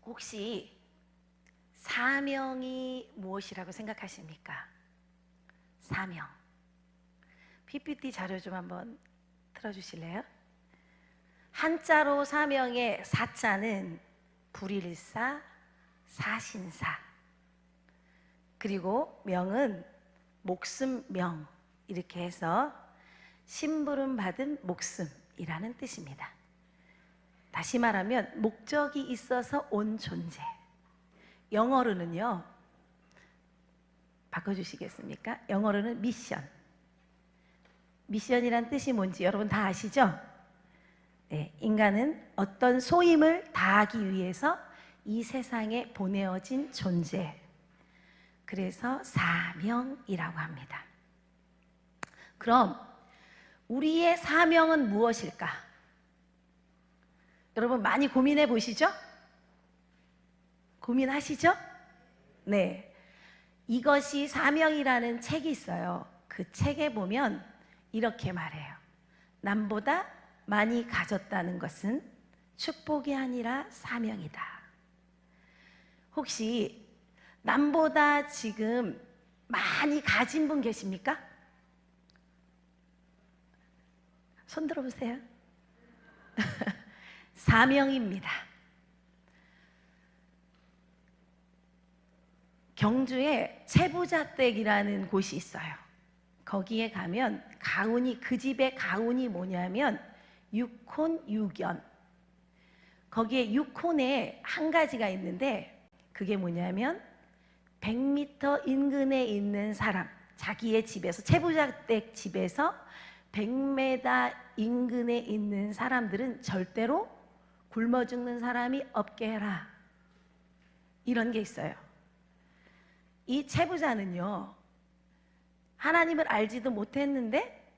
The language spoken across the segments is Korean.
혹시 사명이 무엇이라고 생각하십니까? 사명. PPT 자료 좀 한번 틀어주실래요? 한자로 사명의 사자는 불일사, 사신사, 그리고 명은 목숨명, 이렇게 해서 심부름 받은 목숨이라는 뜻입니다. 다시 말하면 목적이 있어서 온 존재. 영어로는요, 바꿔주시겠습니까? 영어로는 미션. 미션이란 뜻이 뭔지 여러분 다 아시죠? 네, 인간은 어떤 소임을 다하기 위해서 이 세상에 보내어진 존재. 그래서 사명이라고 합니다. 그럼 우리의 사명은 무엇일까? 여러분 많이 고민해 보시죠? 고민하시죠? 네. 이것이 사명이라는 책이 있어요. 그 책에 보면 이렇게 말해요. 남보다 많이 가졌다는 것은 축복이 아니라 사명이다. 혹시 남보다 지금 많이 가진 분 계십니까? 손 들어보세요. 사명입니다. 경주에 채부자댁이라는 곳이 있어요. 거기에 가면 가훈이, 그 집의 가훈이 뭐냐면 육혼 육연. 거기에 육혼에 한 가지가 있는데 그게 뭐냐면 100m 인근에 있는 사람, 자기의 집에서, 채부자댁 집에서 100m 인근에 있는 사람들은 절대로 굶어 죽는 사람이 없게 해라. 이런 게 있어요. 이 채부자는요, 하나님을 알지도 못했는데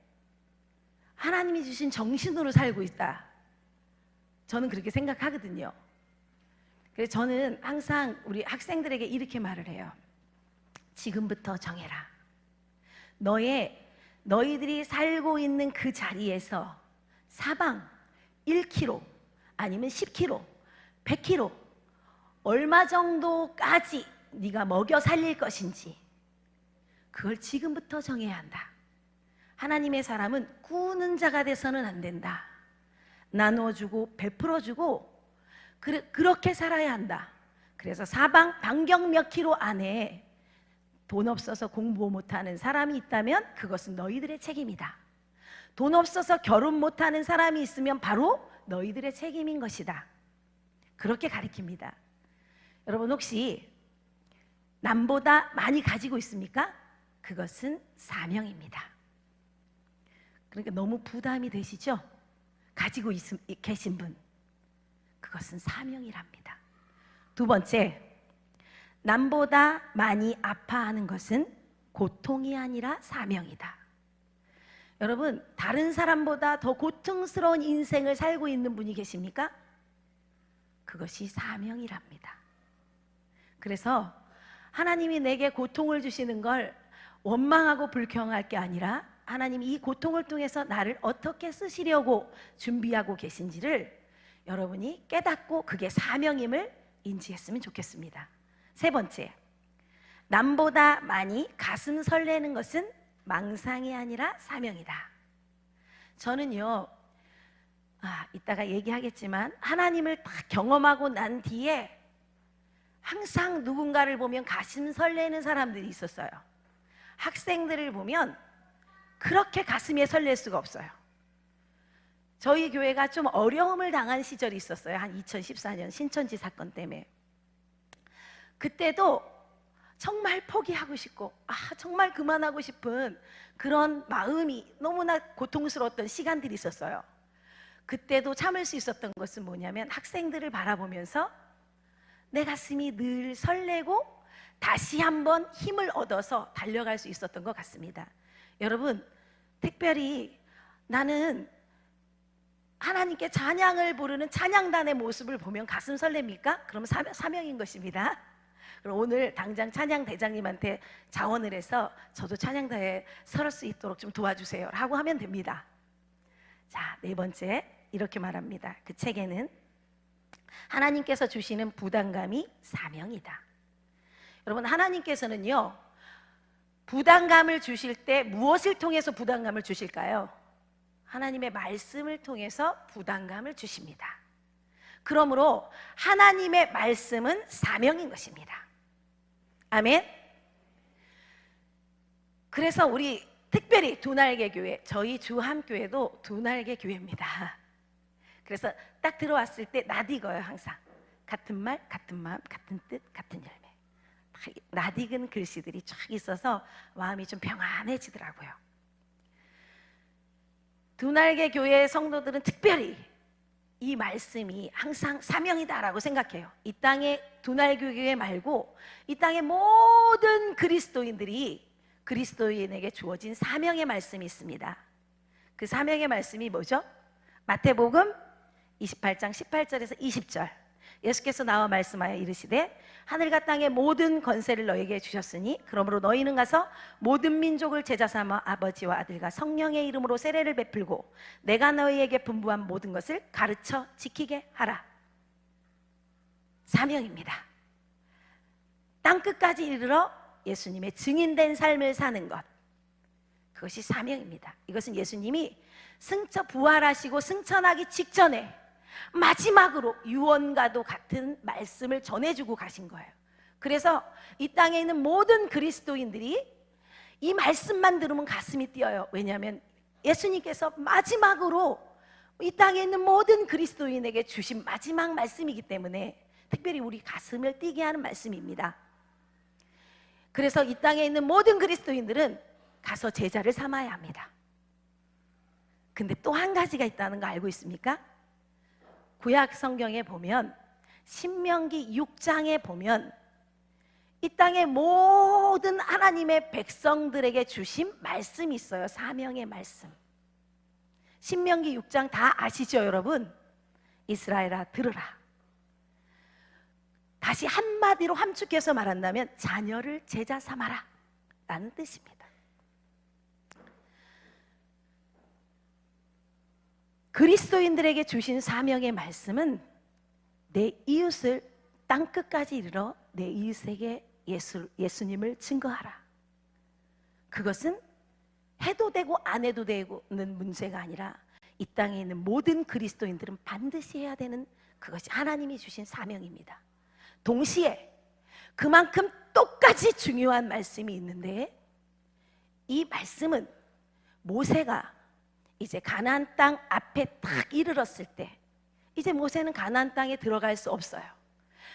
하나님이 주신 정신으로 살고 있다. 저는 그렇게 생각하거든요. 그래서 저는 항상 우리 학생들에게 이렇게 말을 해요. 지금부터 정해라. 너희들이 살고 있는 그 자리에서 사방 1km 아니면 10km, 100km 얼마 정도까지 네가 먹여 살릴 것인지 그걸 지금부터 정해야 한다. 하나님의 사람은 꾸는 자가 돼서는 안 된다. 나눠주고 베풀어주고 그렇게 살아야 한다. 그래서 사방 반경 몇 킬로 안에 돈 없어서 공부 못하는 사람이 있다면 그것은 너희들의 책임이다. 돈 없어서 결혼 못하는 사람이 있으면 바로 너희들의 책임인 것이다. 그렇게 가르칩니다. 여러분 혹시 남보다 많이 가지고 있습니까? 그것은 사명입니다. 그러니까 너무 부담이 되시죠? 가지고 계신 분, 그것은 사명이랍니다. 두 번째, 남보다 많이 아파하는 것은 고통이 아니라 사명이다. 여러분, 다른 사람보다 더 고통스러운 인생을 살고 있는 분이 계십니까? 그것이 사명이랍니다. 그래서 하나님이 내게 고통을 주시는 걸 원망하고 불평할 게 아니라 하나님이 이 고통을 통해서 나를 어떻게 쓰시려고 준비하고 계신지를 여러분이 깨닫고 그게 사명임을 인지했으면 좋겠습니다. 세 번째, 남보다 많이 가슴 설레는 것은 망상이 아니라 사명이다. 저는요, 이따가 얘기하겠지만 하나님을 다 경험하고 난 뒤에 항상 누군가를 보면 가슴 설레는 사람들이 있었어요. 학생들을 보면 그렇게 가슴이 설렐 수가 없어요. 저희 교회가 좀 어려움을 당한 시절이 있었어요. 한 2014년 신천지 사건 때문에. 그때도 정말 포기하고 싶고 정말 그만하고 싶은 그런 마음이 너무나 고통스러웠던 시간들이 있었어요. 그때도 참을 수 있었던 것은 뭐냐면 학생들을 바라보면서 내 가슴이 늘 설레고 다시 한번 힘을 얻어서 달려갈 수 있었던 것 같습니다. 여러분, 특별히 나는 하나님께 찬양을 부르는 찬양단의 모습을 보면 가슴 설렙니까? 그럼 사명인 것입니다. 그럼 오늘 당장 찬양대장님한테 자원을 해서 저도 찬양단에 설 수 있도록 좀 도와주세요 라고 하면 됩니다. 자, 네 번째, 이렇게 말합니다. 그 책에는 하나님께서 주시는 부담감이 사명이다. 여러분, 하나님께서는요, 부담감을 주실 때 무엇을 통해서 부담감을 주실까요? 하나님의 말씀을 통해서 부담감을 주십니다. 그러므로 하나님의 말씀은 사명인 것입니다. 아멘. 그래서 우리 특별히 두날개 교회, 저희 주함교회도 두날개 교회입니다. 그래서 딱 들어왔을 때 낯익어요. 항상 같은 말, 같은 마음, 같은 뜻, 같은 열매. 낯익은 글씨들이 쫙 있어서 마음이 좀 평안해지더라고요. 두날개 교회 성도들은 특별히 이 말씀이 항상 사명이다라고 생각해요. 이 땅에 두날개 교회 말고 이 땅의 모든 그리스도인들이 그리스도인에게 주어진 사명의 말씀이 있습니다. 그 사명의 말씀이 뭐죠? 마태복음 28장 18절에서 20절. 예수께서 나와 말씀하여 이르시되 하늘과 땅의 모든 권세를 너에게 주셨으니 그러므로 너희는 가서 모든 민족을 제자 삼아 아버지와 아들과 성령의 이름으로 세례를 베풀고 내가 너희에게 분부한 모든 것을 가르쳐 지키게 하라. 사명입니다. 땅끝까지 이르러 예수님의 증인된 삶을 사는 것, 그것이 사명입니다. 이것은 예수님이 부활하시고 승천하기 직전에 마지막으로 유언과도 같은 말씀을 전해주고 가신 거예요. 그래서 이 땅에 있는 모든 그리스도인들이 이 말씀만 들으면 가슴이 뛰어요. 왜냐하면 예수님께서 마지막으로 이 땅에 있는 모든 그리스도인에게 주신 마지막 말씀이기 때문에 특별히 우리 가슴을 뛰게 하는 말씀입니다. 그래서 이 땅에 있는 모든 그리스도인들은 가서 제자를 삼아야 합니다. 근데 또 한 가지가 있다는 거 알고 있습니까? 구약 성경에 보면 신명기 6장에 보면 이 땅의 모든 하나님의 백성들에게 주신 말씀이 있어요. 사명의 말씀. 신명기 6장 다 아시죠, 여러분? 이스라엘아 들으라. 다시 한마디로 함축해서 말한다면 자녀를 제자 삼아라 라는 뜻입니다. 그리스도인들에게 주신 사명의 말씀은 내 이웃을 땅끝까지 이르러 내 이웃에게 예수님을 증거하라. 그것은 해도 되고 안 해도 되는 문제가 아니라 이 땅에 있는 모든 그리스도인들은 반드시 해야 되는 그것이 하나님이 주신 사명입니다. 동시에 그만큼 똑같이 중요한 말씀이 있는데 이 말씀은 모세가 이제 가나안 땅 앞에 딱 이르렀을 때 이제 모세는 가나안 땅에 들어갈 수 없어요.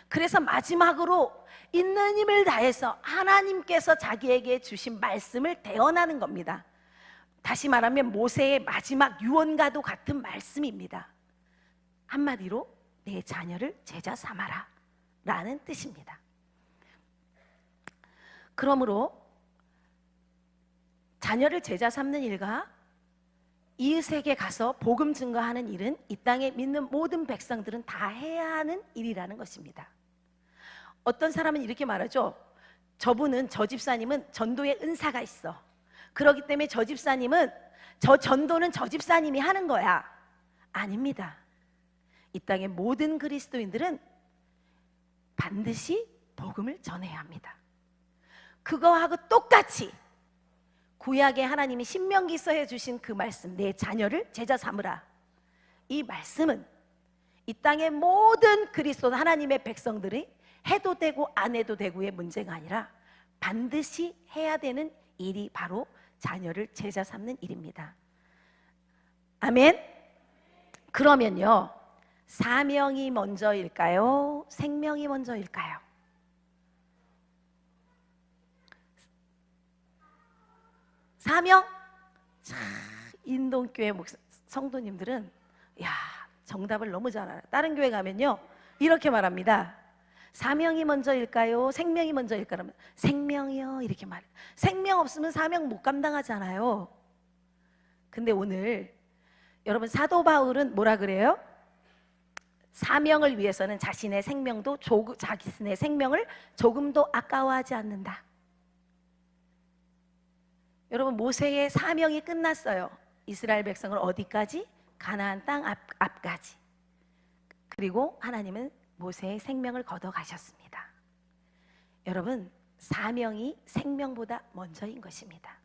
그래서 마지막으로 있는 힘을 다해서 하나님께서 자기에게 주신 말씀을 대언하는 겁니다. 다시 말하면 모세의 마지막 유언과도 같은 말씀입니다. 한마디로 내 자녀를 제자 삼아라 라는 뜻입니다. 그러므로 자녀를 제자 삼는 일과 이웃에게 가서 복음 증거하는 일은 이 땅에 믿는 모든 백성들은 다 해야 하는 일이라는 것입니다. 어떤 사람은 이렇게 말하죠. 저 집사님은 전도의 은사가 있어. 그렇기 때문에 저 전도는 저 집사님이 하는 거야. 아닙니다. 이 땅의 모든 그리스도인들은 반드시 복음을 전해야 합니다. 그거하고 똑같이 구약에 하나님이 신명기서에 주신 그 말씀, 내 자녀를 제자 삼으라. 이 말씀은 이 땅의 모든 그리스도 하나님의 백성들이 해도 되고 안 해도 되고의 문제가 아니라 반드시 해야 되는 일이 바로 자녀를 제자 삼는 일입니다. 아멘. 그러면요, 사명이 먼저일까요? 생명이 먼저일까요? 사명? 자, 인동교회 성도님들은 정답을 너무 잘 알아요. 다른 교회 가면요 이렇게 말합니다. 사명이 먼저일까요? 생명이 먼저일까요? 그러면 생명이요 이렇게 말해요. 생명 없으면 사명 못 감당하잖아요. 근데 오늘 여러분 사도 바울은 뭐라 그래요? 사명을 위해서는 자신의 생명을 조금도 아까워하지 않는다. 여러분 모세의 사명이 끝났어요. 이스라엘 백성을 어디까지? 가나안 땅 앞까지. 그리고 하나님은 모세의 생명을 걷어 가셨습니다. 여러분, 사명이 생명보다 먼저인 것입니다.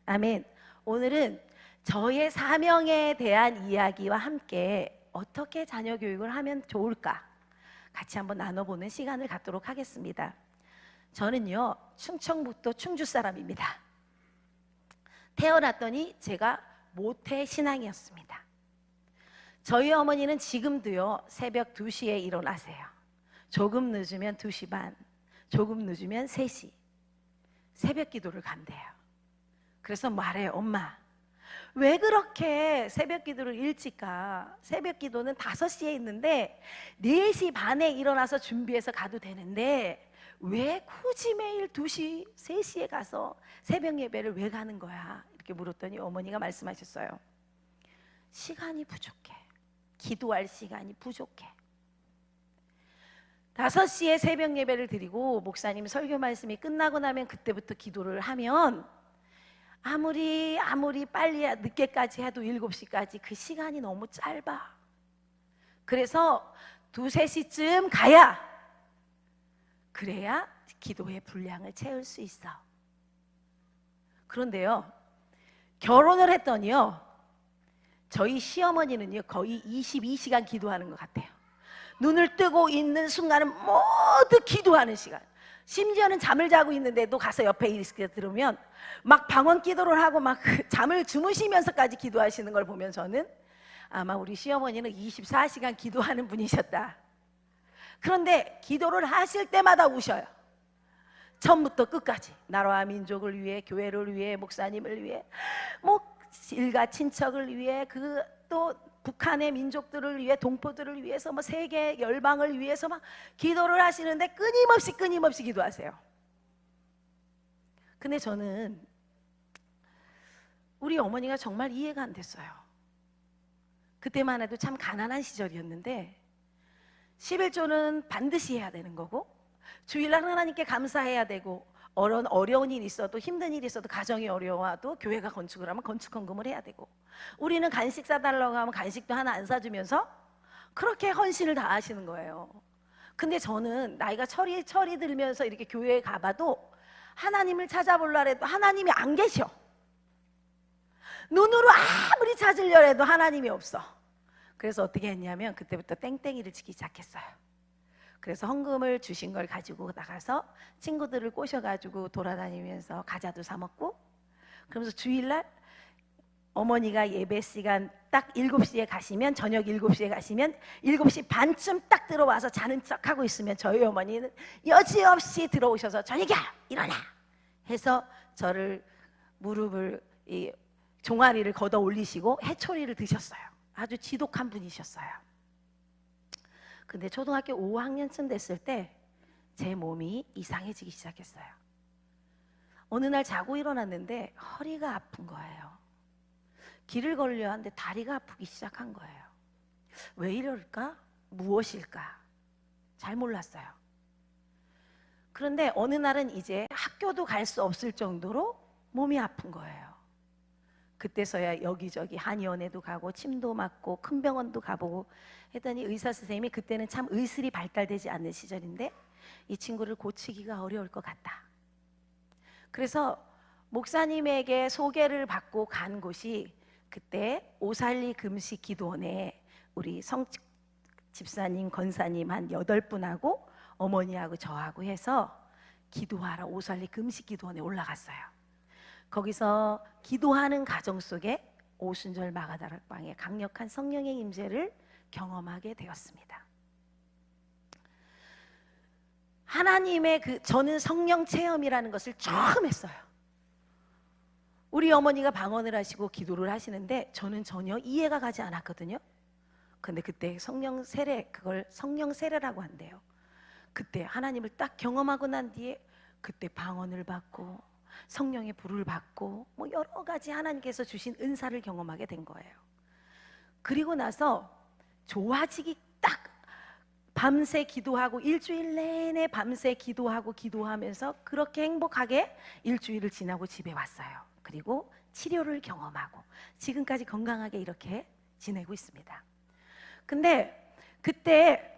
아멘. 오늘은 저의 사명에 대한 이야기와 함께 어떻게 자녀 교육을 하면 좋을까 같이 한번 나눠보는 시간을 갖도록 하겠습니다. 저는요, 충청북도 충주 사람입니다. 태어났더니 제가 모태 신앙이었습니다. 저희 어머니는 지금도요, 새벽 2시에 일어나세요. 조금 늦으면 2시 반, 조금 늦으면 3시 새벽 기도를 간대요. 그래서 말해요. 엄마, 왜 그렇게 새벽 기도를 일찍 가? 새벽 기도는 5시에 있는데 4시 반에 일어나서 준비해서 가도 되는데 왜 굳이 매일 2시, 3시에 가서 새벽 예배를 왜 가는 거야? 이렇게 물었더니 어머니가 말씀하셨어요. 시간이 부족해. 기도할 시간이 부족해. 5시에 새벽 예배를 드리고 목사님 설교 말씀이 끝나고 나면 그때부터 기도를 하면 아무리 빨리 늦게까지 해도 7시까지 그 시간이 너무 짧아. 그래서 2, 3시쯤 가야, 그래야 기도의 분량을 채울 수 있어. 그런데요, 결혼을 했더니요, 저희 시어머니는요 거의 22시간 기도하는 것 같아요. 눈을 뜨고 있는 순간은 모두 기도하는 시간. 심지어는 잠을 자고 있는데도 가서 옆에 이렇게 들으면 막 방언 기도를 하고 막 잠을 주무시면서까지 기도하시는 걸 보면 저는 아마 우리 시어머니는 24시간 기도하는 분이셨다. 그런데 기도를 하실 때마다 우셔요. 처음부터 끝까지 나라와 민족을 위해, 교회를 위해, 목사님을 위해, 뭐 일가 친척을 위해, 그 또 북한의 민족들을 위해, 동포들을 위해서, 뭐 세계 열방을 위해서 막 기도를 하시는데 끊임없이 기도하세요. 근데 저는 우리 어머니가 정말 이해가 안 됐어요. 그때만 해도 참 가난한 시절이었는데 11조는 반드시 해야 되는 거고, 주일날 하나님께 감사해야 되고, 어려운 일 있어도, 힘든 일 있어도, 가정이 어려워도 교회가 건축을 하면 건축 헌금을 해야 되고, 우리는 간식 사달라고 하면 간식도 하나 안 사주면서 그렇게 헌신을 다 하시는 거예요. 근데 저는 나이가 철이 들면서 이렇게 교회에 가봐도 하나님을 찾아보려 해도 하나님이 안 계셔. 눈으로 아무리 찾으려 해도 하나님이 없어. 그래서 어떻게 했냐면 그때부터 땡땡이를 치기 시작했어요. 그래서 헌금을 주신 걸 가지고 나가서 친구들을 꼬셔가지고 돌아다니면서 과자도 사 먹고, 그러면서 주일날 어머니가 예배 시간 딱 7시에 가시면, 저녁 7시에 가시면 7시 반쯤 딱 들어와서 자는 척하고 있으면 저희 어머니는 여지없이 들어오셔서 저녁이야 일어나 해서 저를 무릎을, 이 종아리를 걷어 올리시고 해초리를 드셨어요. 아주 지독한 분이셨어요. 근데 초등학교 5학년쯤 됐을 때 제 몸이 이상해지기 시작했어요. 어느 날 자고 일어났는데 허리가 아픈 거예요. 길을 걸으려 하는데 다리가 아프기 시작한 거예요. 왜 이럴까? 무엇일까? 잘 몰랐어요. 그런데 어느 날은 이제 학교도 갈 수 없을 정도로 몸이 아픈 거예요. 그때서야 여기저기 한의원에도 가고 침도 맞고 큰 병원도 가보고 했더니 의사 선생님이, 그때는 참 의술이 발달되지 않는 시절인데 이 친구를 고치기가 어려울 것 같다. 그래서 목사님에게 소개를 받고 간 곳이 그때 오살리 금식 기도원에 우리 성 집사님, 권사님 한 8분하고 어머니하고 저하고 해서 기도하러 오살리 금식 기도원에 올라갔어요. 거기서 기도하는 가정 속에 오순절 마가다락방의 강력한 성령의 임재를 경험하게 되었습니다. 하나님의 저는 성령 체험이라는 것을 처음 했어요. 우리 어머니가 방언을 하시고 기도를 하시는데 저는 전혀 이해가 가지 않았거든요. 근데 그때 성령 세례, 그걸 성령 세례라고 한대요. 그때 하나님을 딱 경험하고 난 뒤에 그때 방언을 받고 성령의 불을 받고 뭐 여러 가지 하나님께서 주신 은사를 경험하게 된 거예요. 그리고 나서 좋아지기, 딱 밤새 기도하고 일주일 내내 밤새 기도하고 기도하면서 그렇게 행복하게 일주일을 지나고 집에 왔어요. 그리고 치료를 경험하고 지금까지 건강하게 이렇게 지내고 있습니다. 근데 그때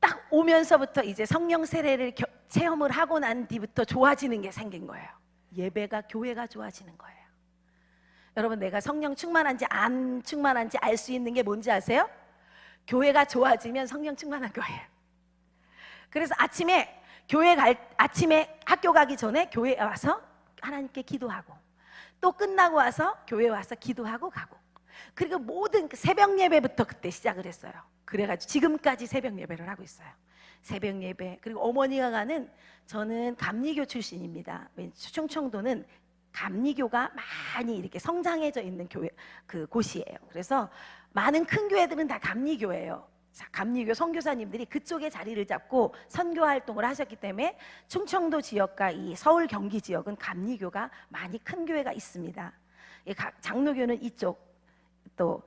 딱 오면서부터 이제 성령 세례를 체험을 하고 난 뒤부터 좋아지는 게 생긴 거예요. 예배가, 교회가 좋아지는 거예요. 여러분, 내가 성령 충만한지 안 충만한지 알 수 있는 게 뭔지 아세요? 교회가 좋아지면 성령 충만한 거예요. 그래서 아침에 학교 가기 전에 교회에 와서 하나님께 기도하고, 또 끝나고 와서 교회 와서 기도하고 가고, 그리고 모든 새벽 예배부터 그때 시작을 했어요. 그래가지고 지금까지 새벽 예배를 하고 있어요. 새벽 예배. 그리고 어머니가 가는, 저는 감리교 출신입니다. 충청도는 감리교가 많이 이렇게 성장해져 있는 교회, 그 곳이에요. 그래서 많은 큰 교회들은 다 감리교예요. 감리교 선교사님들이 그쪽에 자리를 잡고 선교 활동을 하셨기 때문에 충청도 지역과 이 서울 경기 지역은 감리교가 많이 큰 교회가 있습니다. 장로교는 이쪽, 또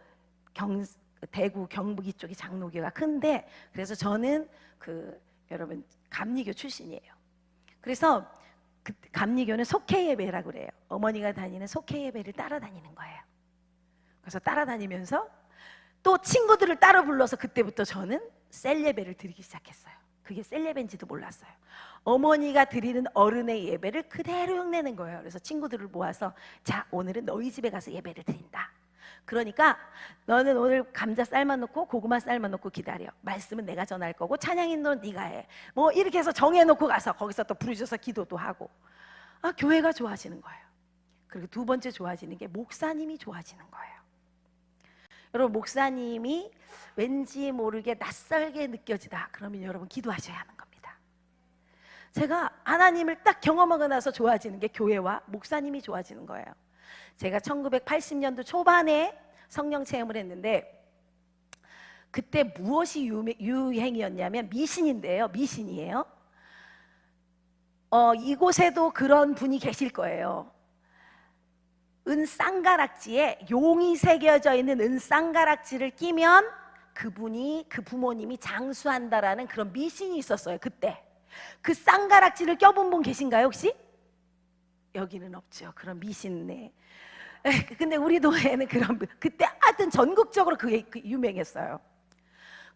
대구 경북 이쪽이 장로교가 큰데, 그래서 저는 여러분 감리교 출신이에요. 그래서 감리교는 속회 예배라고 그래요. 어머니가 다니는 속회 예배를 따라다니는 거예요. 그래서 따라다니면서 또 친구들을 따로 불러서 그때부터 저는 셀 예배를 드리기 시작했어요. 그게 셀 예배인지도 몰랐어요. 어머니가 드리는 어른의 예배를 그대로 흉내낸 거예요. 그래서 친구들을 모아서, 자, 오늘은 너희 집에 가서 예배를 드린다. 그러니까 너는 오늘 감자 삶아 놓고 고구마 삶아 놓고 기다려. 말씀은 내가 전할 거고 찬양 인도는 네가 해. 뭐 이렇게 해서 정해놓고 가서 거기서 또 부르셔서 기도도 하고. 교회가 좋아지는 거예요. 그리고 두 번째 좋아지는 게 목사님이 좋아지는 거예요. 여러분, 목사님이 왠지 모르게 낯설게 느껴지다 그러면 여러분 기도하셔야 하는 겁니다. 제가 하나님을 딱 경험하고 나서 좋아지는 게 교회와 목사님이 좋아지는 거예요. 제가 1980년도 초반에 성령 체험을 했는데, 그때 무엇이 유행이었냐면 미신인데요. 미신이에요. 이곳에도 그런 분이 계실 거예요. 은쌍가락지에 용이 새겨져 있는 은쌍가락지를 끼면 그분이, 그 부모님이 장수한다라는 그런 미신이 있었어요. 그때 그 쌍가락지를 껴본 분 계신가요 혹시? 여기는 없죠. 그런 미신네. 근데 우리 동네에는 그때 하여튼 전국적으로 그게 유명했어요.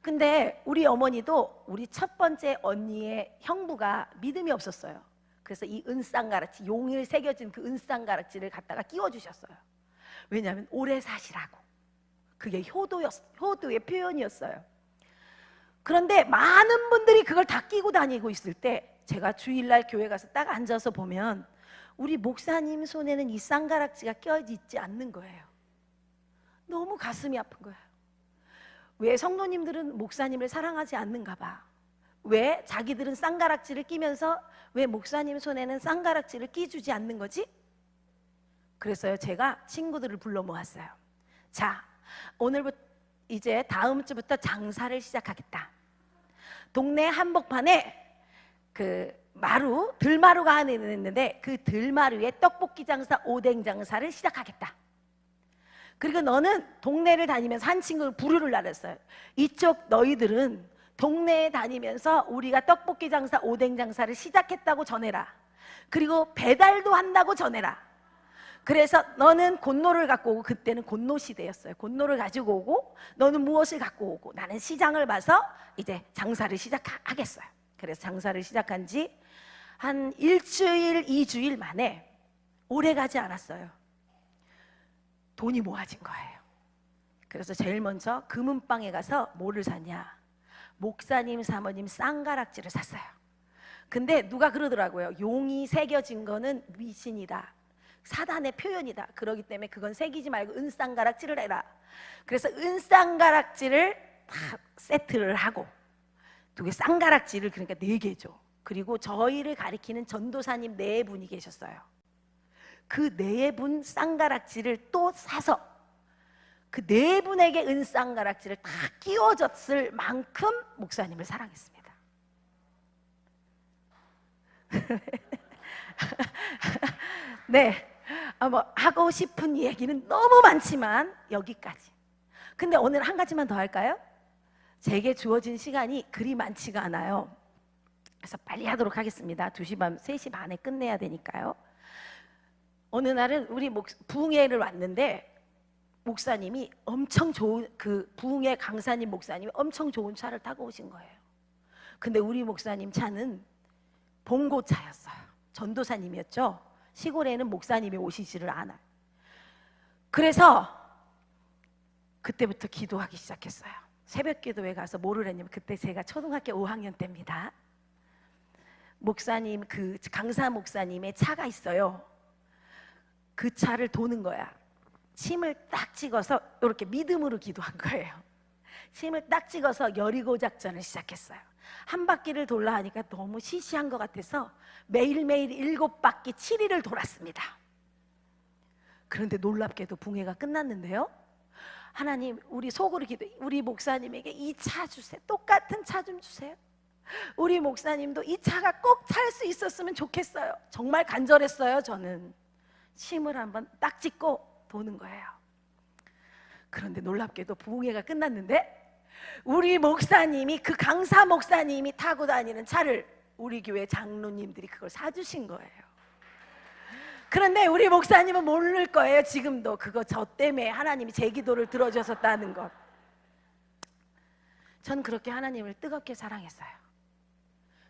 근데 우리 어머니도 우리 첫 번째 언니의 형부가 믿음이 없었어요. 그래서 이 은쌍가락지, 용을 새겨진 그 은쌍가락지를 갖다가 끼워주셨어요. 왜냐하면 오래 사시라고. 그게 효도의 표현이었어요. 그런데 많은 분들이 그걸 다 끼고 다니고 있을 때, 제가 주일날 교회 가서 딱 앉아서 보면 우리 목사님 손에는 이 쌍가락지가 껴있지 않는 거예요. 너무 가슴이 아픈 거예요. 왜 성도님들은 목사님을 사랑하지 않는가 봐. 왜 자기들은 쌍가락지를 끼면서 왜 목사님 손에는 쌍가락지를 끼주지 않는 거지? 그래서요, 제가 친구들을 불러 모았어요. 자, 오늘부터 이제 다음 주부터 장사를 시작하겠다. 동네 한복판에 들마루가 하나 있는데 그 들마루에 떡볶이 장사, 오뎅 장사를 시작하겠다. 그리고 너는 동네를 다니면서, 한 친구를 부르를 날렸어요. 이쪽 너희들은 동네에 다니면서 우리가 떡볶이 장사, 오뎅 장사를 시작했다고 전해라. 그리고 배달도 한다고 전해라. 그래서 너는 곤노를 갖고 오고, 그때는 곤노 시대였어요. 곤노를 가지고 오고, 너는 무엇을 갖고 오고, 나는 시장을 봐서 이제 장사를 시작하겠어요. 그래서 장사를 시작한 지 한 일주일, 2주일 만에, 오래 가지 않았어요. 돈이 모아진 거예요. 그래서 제일 먼저 금은방에 가서 뭐를 샀냐? 목사님, 사모님 쌍가락지를 샀어요. 근데 누가 그러더라고요. 용이 새겨진 거는 미신이다. 사단의 표현이다. 그러기 때문에 그건 새기지 말고 은쌍가락지를 해라. 그래서 은쌍가락지를 다 세트를 하고, 두 개 쌍가락지를, 그러니까 4개죠. 그리고 저희를 가리키는 전도사님 4분이 계셨어요. 그 4분 쌍가락지를 또 사서 그 4분에게 은쌍가락지를 다 끼워줬을 만큼 목사님을 사랑했습니다. 네, 하고 싶은 얘기는 너무 많지만 여기까지. 근데 오늘 한 가지만 더 할까요? 제게 주어진 시간이 그리 많지가 않아요. 그래서 빨리 하도록 하겠습니다. 2시 반, 3시 반에 끝내야 되니까요. 어느 날은 우리 부흥회를 왔는데 목사님이 엄청 좋은, 그 부흥의 강사님 목사님이 엄청 좋은 차를 타고 오신 거예요. 근데 우리 목사님 차는 봉고차였어요. 전도사님이었죠. 시골에는 목사님이 오시지를 않아요. 그래서 그때부터 기도하기 시작했어요. 새벽 기도회 가서 뭐를 했냐면, 그때 제가 초등학교 5학년 때입니다. 목사님, 그 강사 목사님의 차가 있어요. 그 차를 도는 거야. 침을 딱 찍어서 이렇게 믿음으로 기도한 거예요. 침을 딱 찍어서 여리고 작전을 시작했어요. 한 바퀴를 돌라 하니까 너무 시시한 것 같아서 매일매일 7바퀴 7일을 돌았습니다. 그런데 놀랍게도 붕해가 끝났는데요, 하나님, 우리 속으로 우리 목사님에게 이 차 주세요. 똑같은 차 좀 주세요. 우리 목사님도 이 차가 꼭 탈 수 있었으면 좋겠어요. 정말 간절했어요. 저는 침을 한번 딱 찍고 도는 거예요. 그런데 놀랍게도 부흥회가 끝났는데 우리 목사님이, 그 강사 목사님이 타고 다니는 차를 우리 교회 장로님들이 그걸 사주신 거예요. 그런데 우리 목사님은 모를 거예요. 지금도 그거 저 때문에 하나님이 제 기도를 들어주셨다는 것. 전 그렇게 하나님을 뜨겁게 사랑했어요.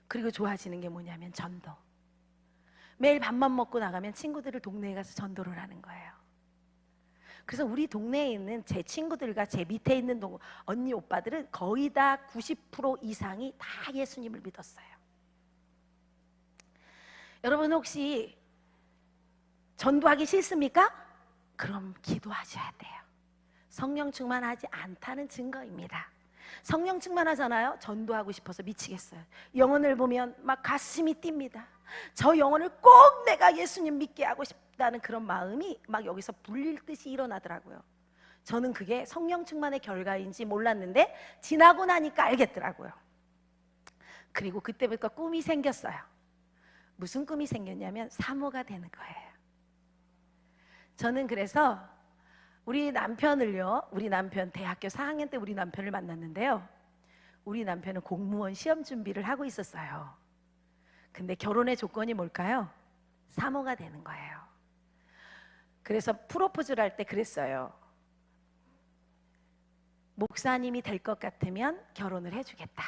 그리고 좋아지는 게 뭐냐면 전도. 매일 밥만 먹고 나가면 친구들을 동네에 가서 전도를 하는 거예요. 그래서 우리 동네에 있는 제 친구들과 제 밑에 있는 언니 오빠들은 거의 다 90% 이상이 다 예수님을 믿었어요. 여러분 혹시 전도하기 싫습니까? 그럼 기도하셔야 돼요. 성령 충만하지 않다는 증거입니다. 성령 충만하잖아요. 전도하고 싶어서 미치겠어요. 영혼을 보면 막 가슴이 뜁니다. 저 영혼을 꼭 내가 예수님 믿게 하고 싶다는 그런 마음이 막 여기서 불릴 듯이 일어나더라고요. 저는 그게 성령 충만의 결과인지 몰랐는데 지나고 나니까 알겠더라고요. 그리고 그때부터 꿈이 생겼어요. 무슨 꿈이 생겼냐면 사모가 되는 거예요. 저는 그래서 우리 남편을요, 우리 남편 대학교 4학년 때 우리 남편을 만났는데요, 우리 남편은 공무원 시험 준비를 하고 있었어요. 근데 결혼의 조건이 뭘까요? 사모가 되는 거예요. 그래서 프로포즈를 할 때 그랬어요. 목사님이 될 것 같으면 결혼을 해주겠다.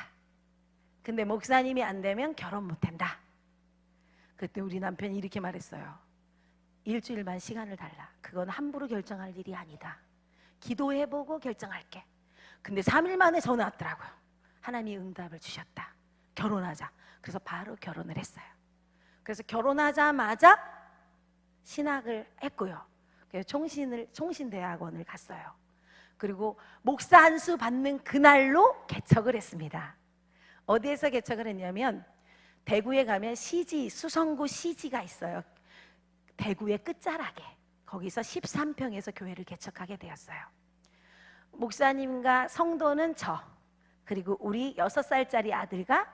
근데 목사님이 안 되면 결혼 못한다. 그때 우리 남편이 이렇게 말했어요. 일주일만 시간을 달라. 그건 함부로 결정할 일이 아니다. 기도해보고 결정할게. 근데 3일 만에 전화 왔더라고요. 하나님이 응답을 주셨다. 결혼하자. 그래서 바로 결혼을 했어요. 그래서 결혼하자마자 신학을 했고요. 그래서 총신대학원을 갔어요. 그리고 목사 안수 받는 그날로 개척을 했습니다. 어디에서 개척을 했냐면 대구에 가면 수성구 시지가 있어요. 대구의 끝자락에. 거기서 13평에서 교회를 개척하게 되었어요. 목사님과 성도는 저, 그리고 우리 6살짜리 아들과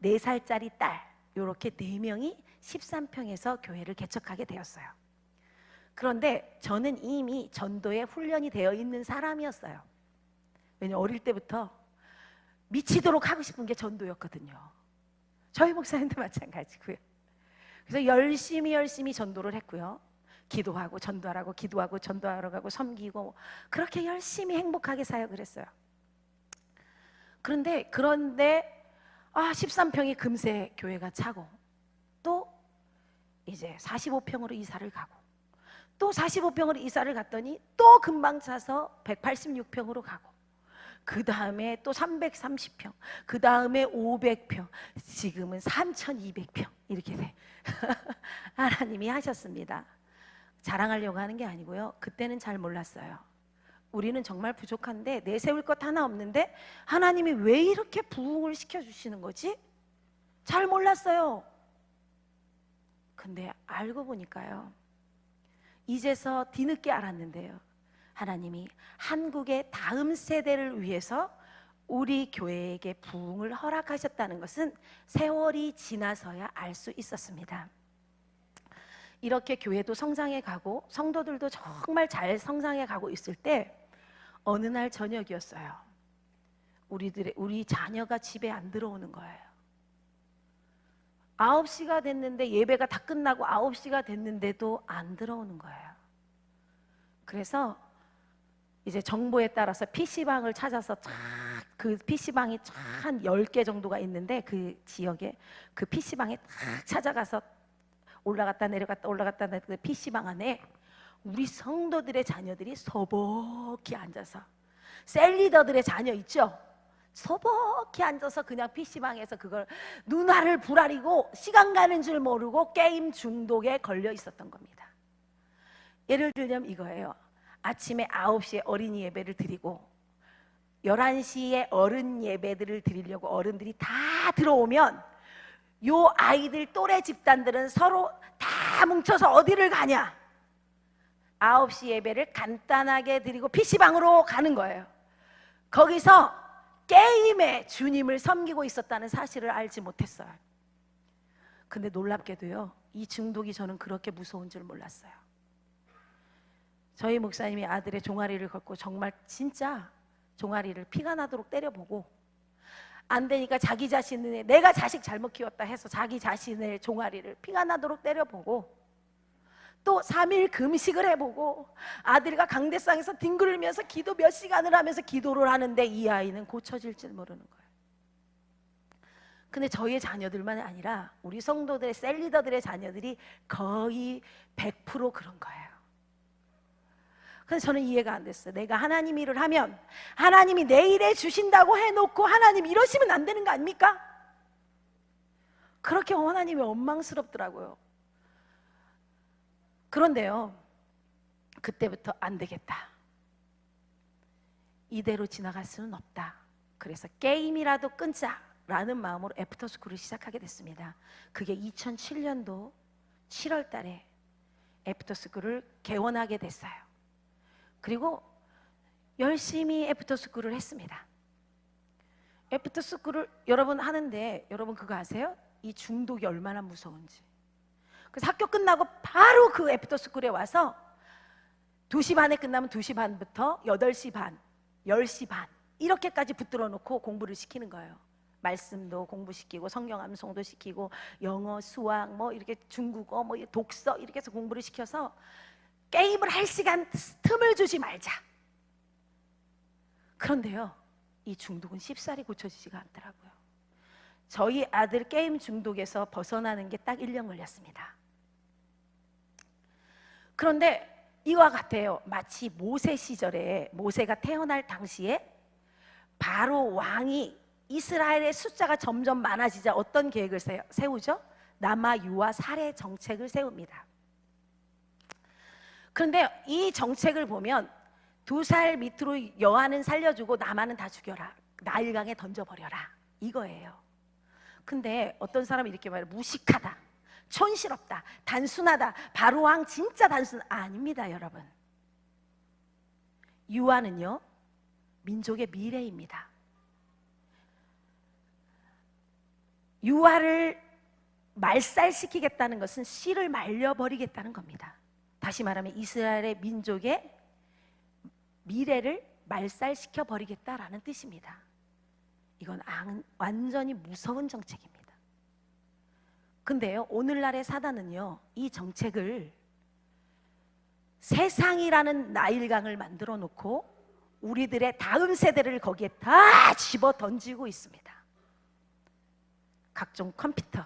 4살짜리 딸, 이렇게 4명이 13평에서 교회를 개척하게 되었어요. 그런데 저는 이미 전도에 훈련이 되어 있는 사람이었어요. 왜냐하면 어릴 때부터 미치도록 하고 싶은 게 전도였거든요. 저희 목사님도 마찬가지고요. 그래서 열심히 전도를 했고요. 기도하고 전도하라고, 기도하고 전도하러 가고 섬기고, 그렇게 열심히 행복하게 사역을 했어요. 그런데 13평이 금세 교회가 차고, 또 이제 45평으로 이사를 가고, 또 45평으로 이사를 갔더니 또 금방 차서 186평으로 가고, 그 다음에 또 330평, 그 다음에 500평, 지금은 3200평 이렇게 돼. 하나님이 하셨습니다. 자랑하려고 하는 게 아니고요. 그때는 잘 몰랐어요. 우리는 정말 부족한데, 내세울 것 하나 없는데 하나님이 왜 이렇게 부흥을 시켜주시는 거지? 잘 몰랐어요. 근데 알고 보니까요, 이제서 뒤늦게 알았는데요, 하나님이 한국의 다음 세대를 위해서 우리 교회에게 부흥을 허락하셨다는 것은 세월이 지나서야 알 수 있었습니다. 이렇게 교회도 성장해 가고 성도들도 정말 잘 성장해 가고 있을 때 어느 날 저녁이었어요. 우리 자녀가 집에 안 들어오는 거예요. 9시가 됐는데, 예배가 다 끝나고 9시가 됐는데도 안 들어오는 거예요. 그래서 이제 정보에 따라서 PC방을 찾아서 그 PC방이 한 10개 정도가 있는데 그 지역에 그 PC방에 딱 찾아가서 올라갔다 내려갔다 올라갔다 내려갔다 그 PC방 안에 우리 성도들의 자녀들이 소복히 앉아서, 셀리더들의 자녀 있죠? 소복히 앉아서 그냥 PC방에서 그걸 눈알을 부라리고 시간 가는 줄 모르고 게임 중독에 걸려 있었던 겁니다. 예를 들면 이거예요. 아침에 9시에 어린이 예배를 드리고 11시에 어른 예배들을 드리려고 어른들이 다 들어오면 요 아이들 또래 집단들은 서로 다 뭉쳐서 어디를 가냐? 9시 예배를 간단하게 드리고 PC방으로 가는 거예요. 거기서 게임에 주님을 섬기고 있었다는 사실을 알지 못했어요. 근데 놀랍게도요, 이 중독이 저는 그렇게 무서운 줄 몰랐어요. 저희 목사님이 아들의 종아리를 걷고 정말 진짜 종아리를 피가 나도록 때려보고 안 되니까 자기 자신의, 내가 자식 잘못 키웠다 해서 자기 자신의 종아리를 피가 나도록 때려보고 또 3일 금식을 해보고 아들과 강대상에서 뒹굴면서 기도 몇 시간을 하면서 기도를 하는데 이 아이는 고쳐질 줄 모르는 거예요. 근데 저희의 자녀들만 아니라 우리 성도들의 셀리더들의 자녀들이 거의 100% 그런 거예요. 그래서 저는 이해가 안 됐어요. 내가 하나님 일을 하면 하나님이 내일에 주신다고 해놓고 하나님 이러시면 안 되는 거 아닙니까? 그렇게 하나님이 원망스럽더라고요. 그런데요, 그때부터 안 되겠다, 이대로 지나갈 수는 없다. 그래서 게임이라도 끊자라는 마음으로 애프터스쿨을 시작하게 됐습니다. 그게 2007년도 7월 달에 애프터스쿨을 개원하게 됐어요. 그리고 열심히 애프터스쿨을 했습니다. 애프터스쿨을 여러분 하는데 여러분 그거 아세요? 이 중독이 얼마나 무서운지. 그래서 학교 끝나고 바로 그 애프터스쿨에 와서 2시 반에 끝나면 2시 반부터 8시 반, 10시 반 이렇게까지 붙들어 놓고 공부를 시키는 거예요. 말씀도 공부시키고 성경 암송도 시키고 영어, 수학, 뭐 이렇게 중국어, 뭐 독서 이렇게 해서 공부를 시켜서 게임을 할 시간 틈을 주지 말자. 그런데요, 이 중독은 쉽사리 고쳐지지가 않더라고요. 저희 아들 게임 중독에서 벗어나는 게 딱 1년 걸렸습니다. 그런데 이와 같아요. 마치 모세 시절에 모세가 태어날 당시에 바로 왕이 이스라엘의 숫자가 점점 많아지자 어떤 계획을 세우죠? 남아 유아 살해 정책을 세웁니다. 그런데 이 정책을 보면 2살 밑으로 여아는 살려주고 남아는 다 죽여라, 나일강에 던져버려라, 이거예요. 근데 어떤 사람이 이렇게 말해요. 무식하다, 촌스럽다, 단순하다. 바로왕 진짜 단순 아닙니다. 여러분, 유아는요 민족의 미래입니다. 유아를 말살시키겠다는 것은 씨를 말려버리겠다는 겁니다. 다시 말하면 이스라엘의 민족의 미래를 말살시켜 버리겠다라는 뜻입니다. 이건 완전히 무서운 정책입니다. 근데요, 오늘날의 사단은요, 이 정책을 세상이라는 나일강을 만들어 놓고 우리들의 다음 세대를 거기에 다 집어 던지고 있습니다. 각종 컴퓨터,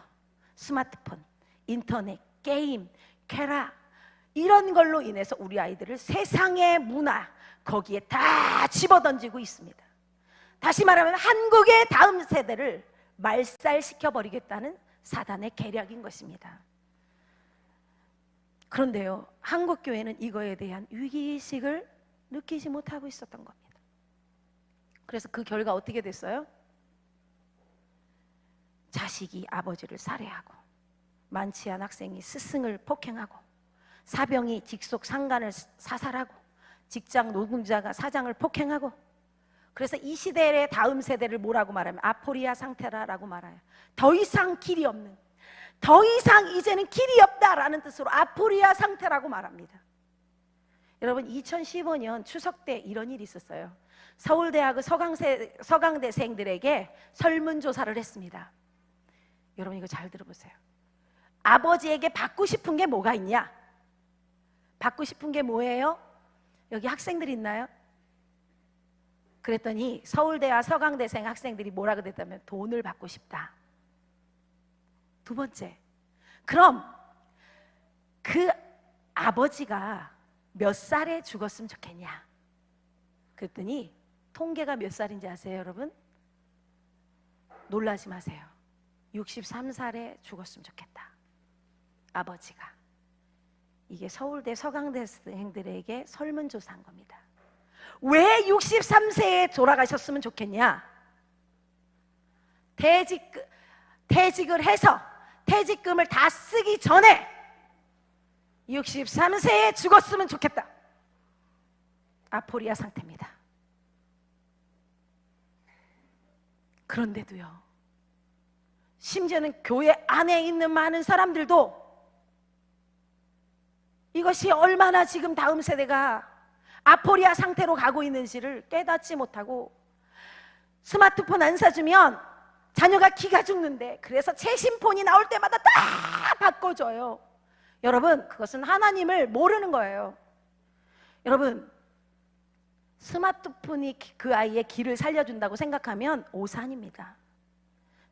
스마트폰, 인터넷, 게임, 쾌락 이런 걸로 인해서 우리 아이들을 세상의 문화 거기에 다 집어 던지고 있습니다. 다시 말하면 한국의 다음 세대를 말살시켜 버리겠다는 사단의 계략인 것입니다. 그런데요, 한국교회는 이거에 대한 위기의식을 느끼지 못하고 있었던 겁니다. 그래서 그 결과 어떻게 됐어요? 자식이 아버지를 살해하고, 많지 않은 학생이 스승을 폭행하고, 사병이 직속 상관을 사살하고, 직장 노동자가 사장을 폭행하고. 그래서 이 시대의 다음 세대를 뭐라고 말하면 아포리아 상태라고 말해요. 더 이상 길이 없는, 더 이상 이제는 길이 없다라는 뜻으로 아포리아 상태라고 말합니다. 여러분, 2015년 추석 때 이런 일이 있었어요. 서울대학의 서강대생들에게 설문조사를 했습니다. 여러분 이거 잘 들어보세요. 아버지에게 받고 싶은 게 뭐가 있냐? 받고 싶은 게 뭐예요? 여기 학생들 있나요? 그랬더니 서울대와 서강대생 학생들이 뭐라 그랬다면 돈을 받고 싶다. 두 번째, 그럼 그 아버지가 몇 살에 죽었으면 좋겠냐? 그랬더니 통계가 몇 살인지 아세요, 여러분? 놀라지 마세요. 63살에 죽었으면 좋겠다. 아버지가. 이게 서울대 서강대생들에게 설문조사한 겁니다. 왜 63세에 돌아가셨으면 좋겠냐? 퇴직을 해서 퇴직금을 다 쓰기 전에 63세에 죽었으면 좋겠다. 아포리아 상태입니다. 그런데도요, 심지어는 교회 안에 있는 많은 사람들도 이것이 얼마나 지금 다음 세대가 아포리아 상태로 가고 있는지를 깨닫지 못하고, 스마트폰 안 사주면 자녀가 기가 죽는데 그래서 최신폰이 나올 때마다 다 바꿔줘요. 여러분, 그것은 하나님을 모르는 거예요. 여러분, 스마트폰이 그 아이의 길을 살려준다고 생각하면 오산입니다.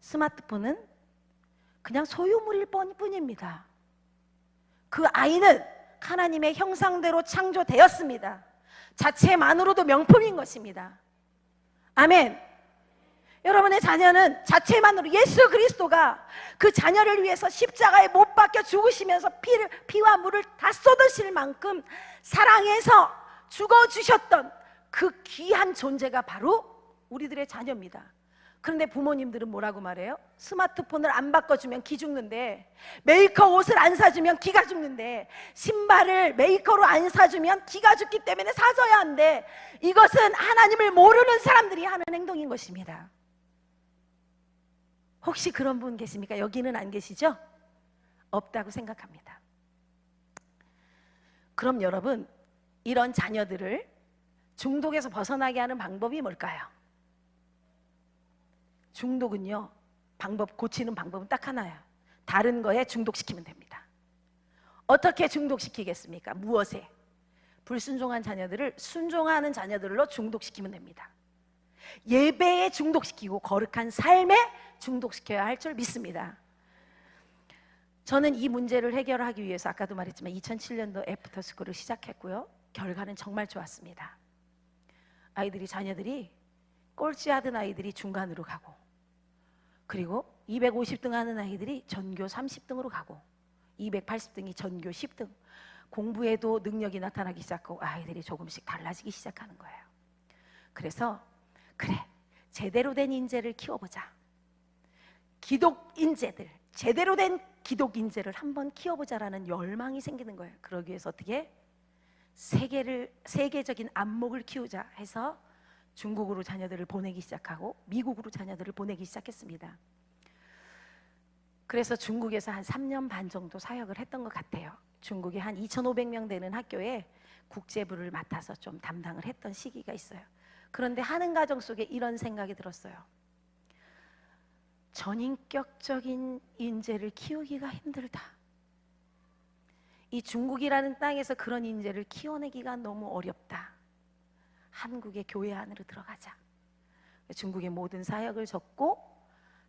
스마트폰은 그냥 소유물일 뿐입니다. 그 아이는 하나님의 형상대로 창조되었습니다. 자체만으로도 명품인 것입니다. 아멘. 여러분의 자녀는 자체만으로, 예수 그리스도가 그 자녀를 위해서 십자가에 못 박혀 죽으시면서 피와 물을 다 쏟으실 만큼 사랑해서 죽어주셨던 그 귀한 존재가 바로 우리들의 자녀입니다. 그런데 부모님들은 뭐라고 말해요? 스마트폰을 안 바꿔주면 기 죽는데, 메이커 옷을 안 사주면 기가 죽는데, 신발을 메이커로 안 사주면 기가 죽기 때문에 사줘야 한대. 이것은 하나님을 모르는 사람들이 하는 행동인 것입니다. 혹시 그런 분 계십니까? 여기는 안 계시죠? 없다고 생각합니다. 그럼 여러분, 이런 자녀들을 중독에서 벗어나게 하는 방법이 뭘까요? 중독은요, 고치는 방법은 딱 하나예요. 다른 거에 중독시키면 됩니다. 어떻게 중독시키겠습니까? 무엇에? 불순종한 자녀들을 순종하는 자녀들로 중독시키면 됩니다. 예배에 중독시키고 거룩한 삶에 중독시켜야 할 줄 믿습니다. 저는 이 문제를 해결하기 위해서 아까도 말했지만 2007년도 애프터스쿨을 시작했고요. 결과는 정말 좋았습니다. 자녀들이 꼴찌하던 아이들이 중간으로 가고, 그리고 250등 하는 아이들이 전교 30등으로 가고, 280등이 전교 10등, 공부에도 능력이 나타나기 시작하고 아이들이 조금씩 달라지기 시작하는 거예요. 그래서 그래, 제대로 된 인재를 키워보자. 기독 인재들, 제대로 된 기독 인재를 한번 키워보자라는 열망이 생기는 거예요. 그러기 위해서 어떻게? 세계적인 안목을 키우자 해서 중국으로 자녀들을 보내기 시작하고 미국으로 자녀들을 보내기 시작했습니다. 그래서 중국에서 한 3년 반 정도 사역을 했던 것 같아요. 중국에 한 2,500명 되는 학교에 국제부를 맡아서 좀 담당을 했던 시기가 있어요. 그런데 하는 가정 속에 이런 생각이 들었어요. 전인격적인 인재를 키우기가 힘들다. 이 중국이라는 땅에서 그런 인재를 키워내기가 너무 어렵다. 한국의 교회 안으로 들어가자. 중국의 모든 사역을 접고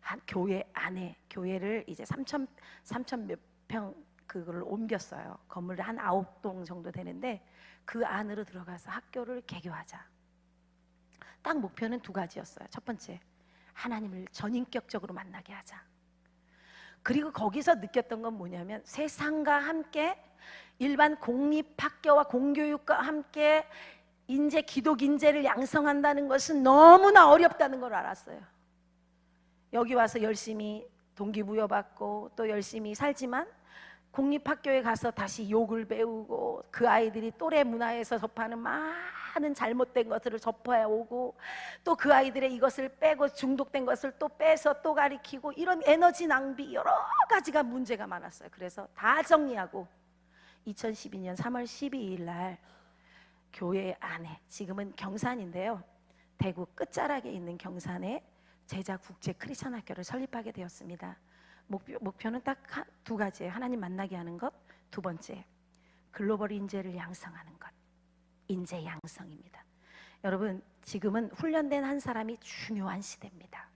한 교회 안에, 교회를 이제 3천 몇 평 그걸 옮겼어요. 건물을 한 9동 정도 되는데 그 안으로 들어가서 학교를 개교하자. 딱 목표는 두 가지였어요. 첫 번째, 하나님을 전인격적으로 만나게 하자. 그리고 거기서 느꼈던 건 뭐냐면, 세상과 함께 일반 공립학교와 공교육과 함께 기독 인재를 양성한다는 것은 너무나 어렵다는 걸 알았어요. 여기 와서 열심히 동기부여받고 또 열심히 살지만 공립학교에 가서 다시 욕을 배우고, 그 아이들이 또래 문화에서 접하는 많은 잘못된 것들을 접해오고, 또 그 아이들의 이것을 빼고 중독된 것을 또 빼서 또 가리키고, 이런 에너지 낭비, 여러 가지가 문제가 많았어요. 그래서 다 정리하고 2012년 3월 12일 날 교회 안에, 지금은 경산인데요, 대구 끝자락에 있는 경산에 제자국제 크리스천 학교를 설립하게 되었습니다. 목표는 딱 두 가지예요. 하나님 만나게 하는 것, 두 번째 글로벌 인재를 양성하는 것, 인재 양성입니다. 여러분, 지금은 훈련된 한 사람이 중요한 시대입니다.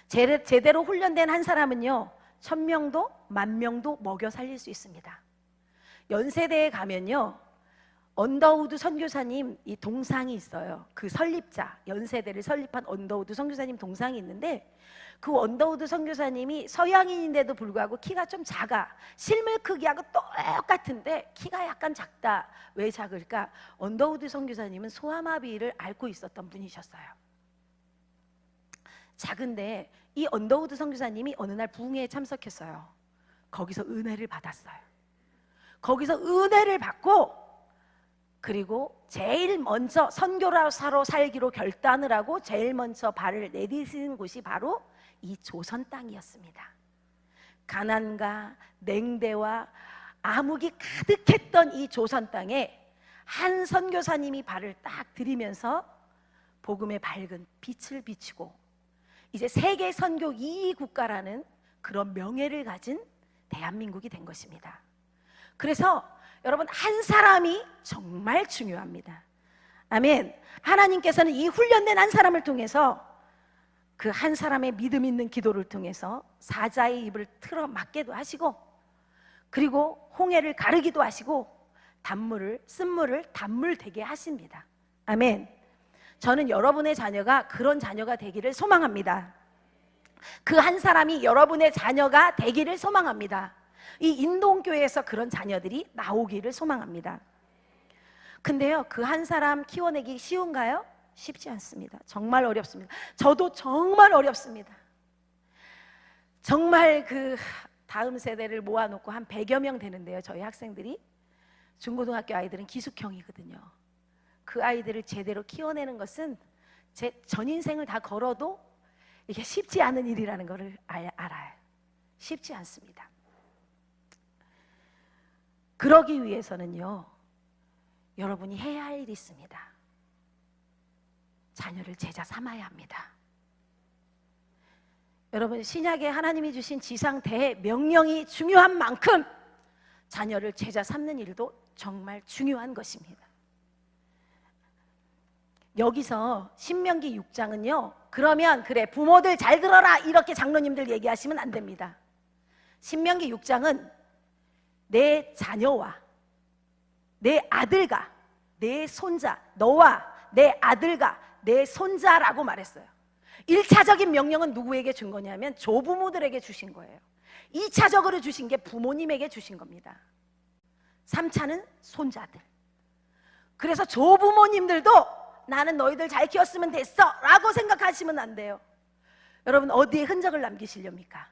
제대로 훈련된 한 사람은요, 1000명도 10,000명도 먹여 살릴 수 있습니다. 연세대에 가면요, 언더우드 선교사님 이 동상이 있어요. 그 설립자, 연세대를 설립한 언더우드 선교사님 동상이 있는데, 그 언더우드 선교사님이 서양인인데도 불구하고 키가 좀 작아. 실물 크기하고 똑같은데 키가 약간 작다. 왜 작을까? 언더우드 선교사님은 소아마비를 앓고 있었던 분이셨어요. 작은데 이 언더우드 선교사님이 어느 날 부흥회에 참석했어요. 거기서 은혜를 받았어요. 거기서 은혜를 받고, 그리고 제일 먼저 선교사로 살기로 결단을 하고 제일 먼저 발을 내디딘 곳이 바로 이 조선 땅이었습니다. 가난과 냉대와 암흑이 가득했던 이 조선 땅에 한 선교사님이 발을 딱 들이면서 복음의 밝은 빛을 비추고 이제 세계 선교 2위 국가라는 그런 명예를 가진 대한민국이 된 것입니다. 그래서 여러분, 한 사람이 정말 중요합니다. 아멘. 하나님께서는 이 훈련된 한 사람을 통해서, 그 한 사람의 믿음 있는 기도를 통해서 사자의 입을 틀어 막게도 하시고, 그리고 홍해를 가르기도 하시고, 쓴물을 단물 되게 하십니다. 아멘. 저는 여러분의 자녀가 그런 자녀가 되기를 소망합니다. 그 한 사람이 여러분의 자녀가 되기를 소망합니다. 이 인동교회에서 그런 자녀들이 나오기를 소망합니다. 근데요, 그 한 사람 키워내기 쉬운가요? 쉽지 않습니다. 정말 어렵습니다. 저도 정말 어렵습니다. 정말 그 다음 세대를 모아놓고 한 100여 명 되는데요, 저희 학생들이. 중고등학교 아이들은 기숙형이거든요. 그 아이들을 제대로 키워내는 것은 제 전 인생을 다 걸어도 이게 쉽지 않은 일이라는 것을 알아요. 쉽지 않습니다. 그러기 위해서는요, 여러분이 해야 할 일이 있습니다. 자녀를 제자 삼아야 합니다. 여러분, 신약에 하나님이 주신 지상 대명령이 중요한 만큼 자녀를 제자 삼는 일도 정말 중요한 것입니다. 여기서 신명기 6장은요, 그러면 그래 부모들 잘 들어라 이렇게 장로님들 얘기하시면 안 됩니다. 신명기 6장은 내 자녀와 내 아들과 내 손자, 너와 내 아들과 내 손자라고 말했어요. 1차적인 명령은 누구에게 준 거냐면 조부모들에게 주신 거예요. 2차적으로 주신 게 부모님에게 주신 겁니다. 3차는 손자들. 그래서 조부모님들도 나는 너희들 잘 키웠으면 됐어 라고 생각하시면 안 돼요. 여러분, 어디에 흔적을 남기시렵니까?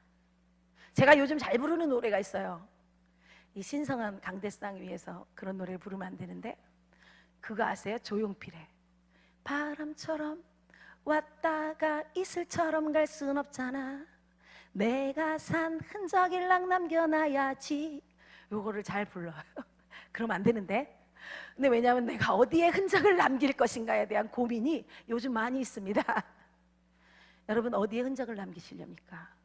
제가 요즘 잘 부르는 노래가 있어요. 이 신성한 강대상 위에서 그런 노래를 부르면 안 되는데, 그거 아세요? 조용필의 바람처럼 왔다가 이슬처럼 갈 순 없잖아, 내가 산 흔적일랑 남겨놔야지. 요거를 잘 불러요. 그러면 안 되는데. 근데 왜냐하면 내가 어디에 흔적을 남길 것인가에 대한 고민이 요즘 많이 있습니다. 여러분, 어디에 흔적을 남기시렵니까?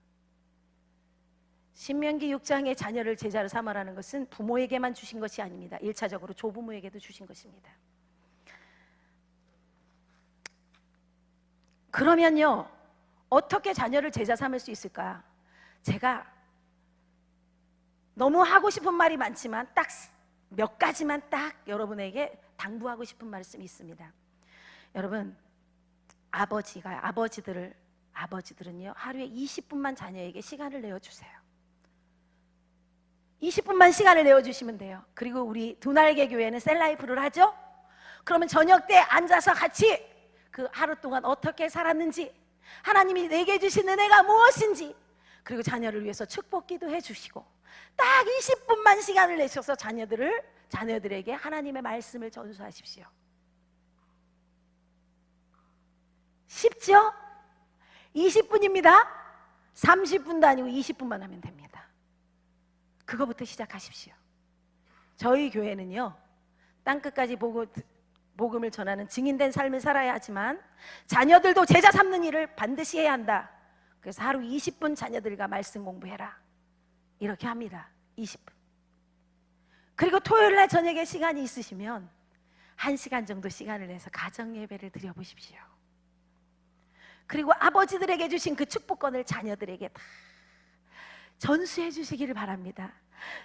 신명기 6장의 자녀를 제자로 삼으라는 것은 부모에게만 주신 것이 아닙니다. 1차적으로 조부모에게도 주신 것입니다. 그러면요, 어떻게 자녀를 제자 삼을 수 있을까? 제가 너무 하고 싶은 말이 많지만 딱 몇 가지만 딱 여러분에게 당부하고 싶은 말씀이 있습니다. 여러분, 아버지들은요, 하루에 20분만 자녀에게 시간을 내어주세요. 20분만 시간을 내어주시면 돼요. 그리고 우리 두날개 교회는 셀라이프를 하죠? 그러면 저녁 때 앉아서 같이 그 하루 동안 어떻게 살았는지, 하나님이 내게 주신 은혜가 무엇인지, 그리고 자녀를 위해서 축복기도 해주시고, 딱 20분만 시간을 내셔서 자녀들에게 하나님의 말씀을 전수하십시오. 쉽죠? 20분입니다. 30분도 아니고 20분만 하면 됩니다. 그거부터 시작하십시오. 저희 교회는요, 땅끝까지 복음을 전하는 증인된 삶을 살아야 하지만 자녀들도 제자 삼는 일을 반드시 해야 한다. 그래서 하루 20분 자녀들과 말씀 공부해라, 이렇게 합니다. 20분. 그리고 토요일 날 저녁에 시간이 있으시면 1시간 정도 시간을 내서 가정 예배를 드려보십시오. 그리고 아버지들에게 주신 그 축복권을 자녀들에게 다 전수해 주시기를 바랍니다.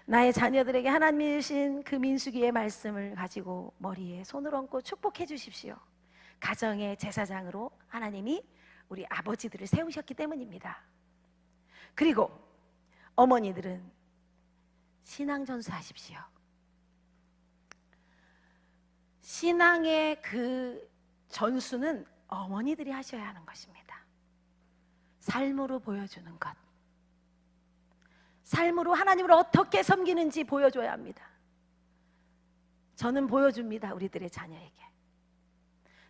나의 자녀들에게 하나님이 주신 그 민수기의 말씀을 가지고 머리에 손을 얹고 축복해 주십시오. 가정의 제사장으로 하나님이 우리 아버지들을 세우셨기 때문입니다. 그리고 어머니들은 신앙 전수하십시오. 신앙의 그 전수는 어머니들이 하셔야 하는 것입니다. 삶으로 보여주는 것, 삶으로 하나님을 어떻게 섬기는지 보여줘야 합니다. 저는 보여줍니다. 우리들의 자녀에게.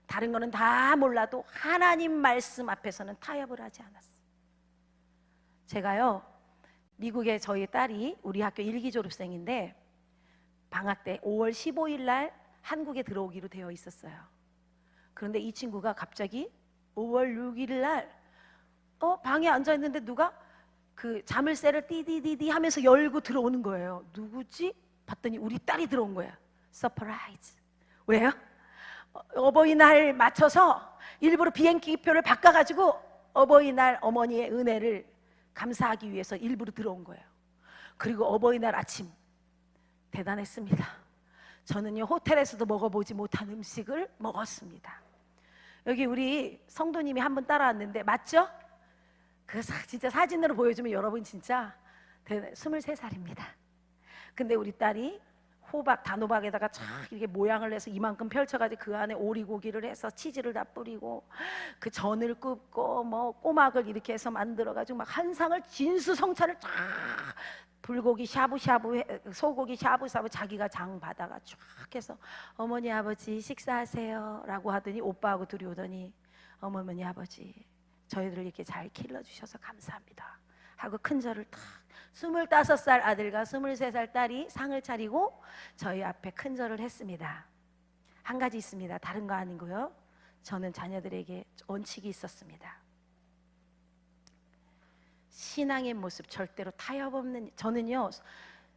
다른 거는 다 몰라도 하나님 말씀 앞에서는 타협을 하지 않았어요. 제가요, 미국에 저희 딸이 우리 학교 1기 졸업생인데 방학 때 5월 15일 날 한국에 들어오기로 되어 있었어요. 그런데 이 친구가 갑자기 5월 6일 날 방에 앉아 있는데 누가 그 자물쇠를 띠디디디 하면서 열고 들어오는 거예요. 누구지? 봤더니 우리 딸이 들어온 거야. 서프라이즈. 왜요? 어버이날 맞춰서 일부러 비행기표를 바꿔가지고 어버이날 어머니의 은혜를 감사하기 위해서 일부러 들어온 거예요. 그리고 어버이날 아침 대단했습니다. 저는요, 호텔에서도 먹어보지 못한 음식을 먹었습니다. 여기 우리 성도님이 한 분 따라왔는데 맞죠? 그 진짜 사진으로 보여주면 여러분 진짜 23살입니다. 근데 우리 딸이 호박, 단호박에다가 쫙 이렇게 모양을 내서 이만큼 펼쳐가지고 그 안에 오리고기를 해서 치즈를 다 뿌리고 그 전을 굽고 뭐 꼬막을 이렇게 해서 만들어가지고 막 한 상을 진수성찬을 쫙, 불고기 샤브샤브, 소고기 샤브샤브 자기가 장 받아가 쫙 해서 어머니 아버지 식사하세요 라고 하더니 오빠하고 둘이 오더니 어머니 아버지 저희들 이렇게 잘 길러주셔서 감사합니다 하고 큰절을 탁, 25살 아들과 23살 딸이 상을 차리고 저희 앞에 큰절을 했습니다. 한 가지 있습니다. 다른 거 아니고요, 저는 자녀들에게 원칙이 있었습니다. 신앙의 모습 절대로 타협 없는, 저는요,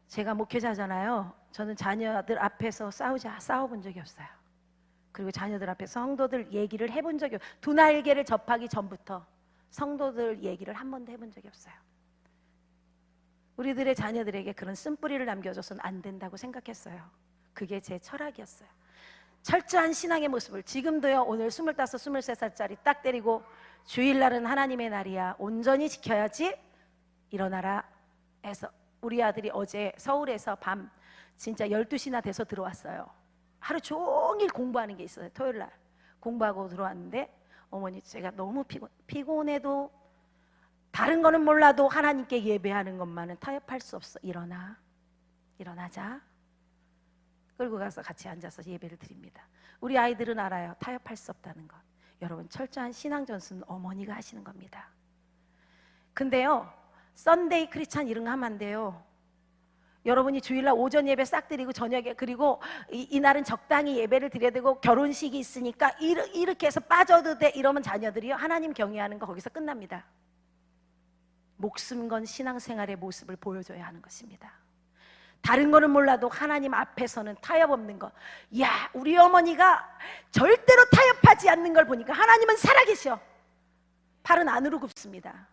제가 목회자잖아요. 저는 자녀들 앞에서 싸워본 적이 없어요. 그리고 자녀들 앞에 성도들 얘기를 해본 적이 없어요. 두 날개를 접하기 전부터 성도들 얘기를 한 번도 해본 적이 없어요. 우리들의 자녀들에게 그런 쓴뿌리를 남겨줘서는 안 된다고 생각했어요. 그게 제 철학이었어요. 철저한 신앙의 모습을 지금도요, 오늘 25, 23살짜리 딱 때리고 주일날은 하나님의 날이야 온전히 지켜야지 일어나라 해서 우리 아들이 어제 서울에서 밤 진짜 12시나 돼서 들어왔어요. 하루 종일 공부하는 게 있어요. 토요일날 공부하고 들어왔는데 어머니 제가 너무 피곤해도 다른 거는 몰라도 하나님께 예배하는 것만은 타협할 수 없어. 일어나자. 끌고 가서 같이 앉아서 예배를 드립니다. 우리 아이들은 알아요. 타협할 수 없다는 것. 여러분 철저한 신앙 전수는 어머니가 하시는 겁니다. 근데요, 썬데이 크리스찬 이런 거 하면 안 돼요. 여러분이 주일날 오전 예배 싹 드리고 저녁에, 그리고 이날은 적당히 예배를 드려야 되고 결혼식이 있으니까 이렇게 해서 빠져도 돼 이러면 자녀들이요, 하나님 경외하는 거 거기서 끝납니다. 목숨 건 신앙생활의 모습을 보여줘야 하는 것입니다. 다른 거는 몰라도 하나님 앞에서는 타협 없는 것. 야, 우리 어머니가 절대로 타협하지 않는 걸 보니까 하나님은 살아계셔. 팔은 안으로 굽습니다.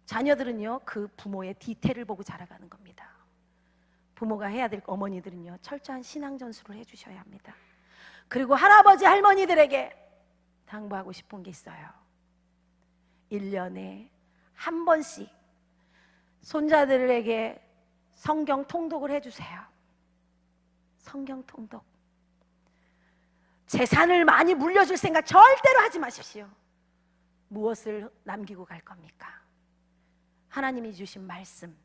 자녀들은요, 그 부모의 디테일을 보고 자라가는 겁니다. 부모가 해야 될 어머니들은요, 철저한 신앙 전수를 해주셔야 합니다. 그리고 할아버지 할머니들에게 당부하고 싶은 게 있어요. 1년에 한 번씩 손자들에게 성경 통독을 해주세요. 성경 통독. 재산을 많이 물려줄 생각 절대로 하지 마십시오. 무엇을 남기고 갈 겁니까? 하나님이 주신 말씀,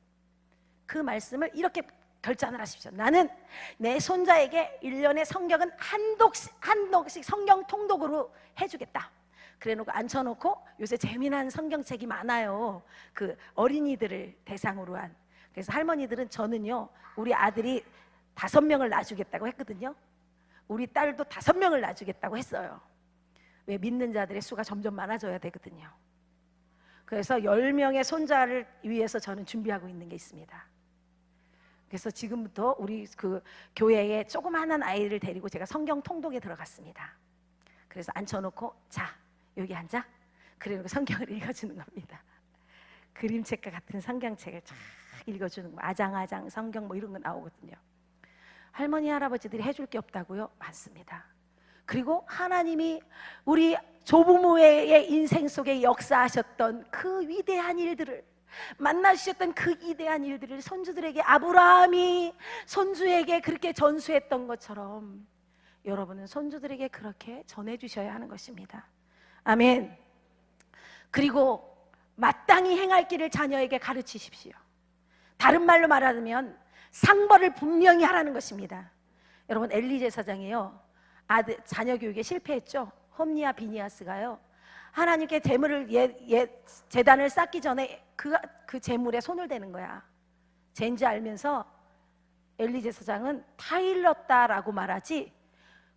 그 말씀을 이렇게 결단을 하십시오. 나는 내 손자에게 1년에 성경은 한 독씩 성경 통독으로 해주겠다. 그래놓고 앉혀놓고, 요새 재미난 성경책이 많아요. 그 어린이들을 대상으로 한. 그래서 할머니들은, 저는요, 우리 아들이 5명을 낳아주겠다고 했거든요. 우리 딸도 5명을 낳아주겠다고 했어요. 왜? 믿는 자들의 수가 점점 많아져야 되거든요. 그래서 10명의 손자를 위해서 저는 준비하고 있는 게 있습니다. 그래서 지금부터 우리 그 교회에 조그마한 아이를 데리고 제가 성경 통독에 들어갔습니다. 그래서 앉혀놓고 자 여기 앉아. 그리고 성경을 읽어주는 겁니다. 그림책과 같은 성경책을 쫙 읽어주는 거. 아장아장 성경 뭐 이런 거 나오거든요. 할머니 할아버지들이 해줄 게 없다고요? 많습니다. 그리고 하나님이 우리 조부모의 인생 속에 역사하셨던 그 위대한 일들을, 만나주셨던 그 위대한 일들을 손주들에게, 아브라함이 손주에게 그렇게 전수했던 것처럼 여러분은 손주들에게 그렇게 전해주셔야 하는 것입니다. 아멘. 그리고 마땅히 행할 길을 자녀에게 가르치십시오. 다른 말로 말하면 상벌을 분명히 하라는 것입니다. 여러분, 엘리 제사장이요, 자녀 교육에 실패했죠. 홈니와 비니아스가요, 하나님께 제단을 쌓기 전에 그 제물에 손을 대는 거야. 젠지 알면서 엘리 제사장은 타일렀다라고 말하지,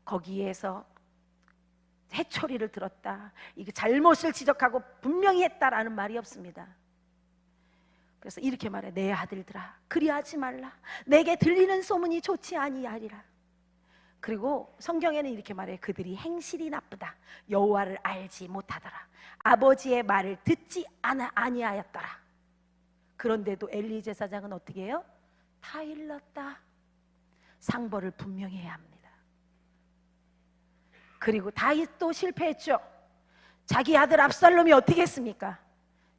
거기에서 해초리를 들었다, 이게 잘못을 지적하고 분명히 했다라는 말이 없습니다. 그래서 이렇게 말해, 내 아들들아 그리하지 말라, 내게 들리는 소문이 좋지 아니하리라. 그리고 성경에는 이렇게 말해, 그들이 행실이 나쁘다, 여호와를 알지 못하더라, 아버지의 말을 듣지 아니하였더라. 그런데도 엘리 제사장은 어떻게 해요? 타일렀다. 상벌을 분명히 해야 합니다. 그리고 다윗도 실패했죠. 자기 아들 압살롬이 어떻게 했습니까?